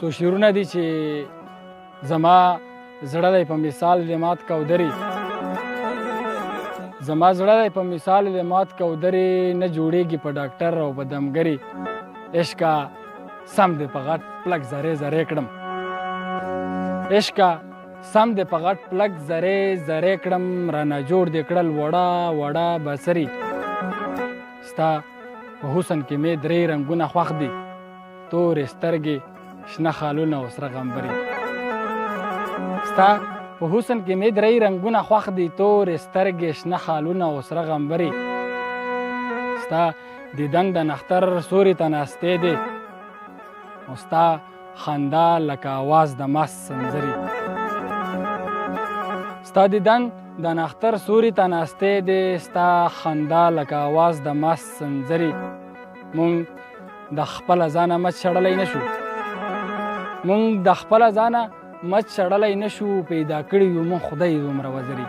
څو شعرونه دي چې زما زړه دی په مثال د مات قودري زما زړه دی په مثال د مات قودري نه جوړیږي په ډاکټر او په دمګري عشقه سم دې په غټ پلک زرې زرې کړم عشقه سم دې په غټ پلک زرې زرې کړم رانه جوړ دې کړل وړه وړه بصري ستا په حسن کې مې درې رنګونه خوښ دي تورې سترګې شنه خالونه او سره غمبري ستا په حسن کې مې درې رنګونه خوښ دي تورې سترګې شنه خالونه او سره غمبري ستا دیدن د نختر سوري ته ناستې دی او ستا خندا لکه آواز د مست سنځري ستا دیدن د نختر سوري ته ناستې دی ستا خندا لکه آواز د مست سنځري مونږ د خپله ځانه مچ شړلی نه شو مونږ د خپله ځانه مچ شړلی نه شو پیدا کړي یو مونږ خدای دومره وزري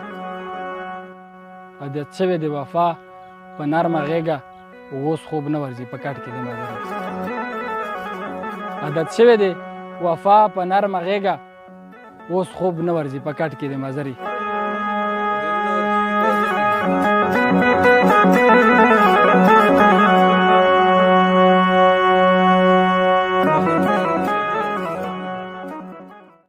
عادت شوی د وفا په نرمه غېږه اوس خوب نه ورځي په کټ کې د مزري عادت شوی د وفا په نرمه غېږه اوس خوب نه ورځي په کټ کې د مزري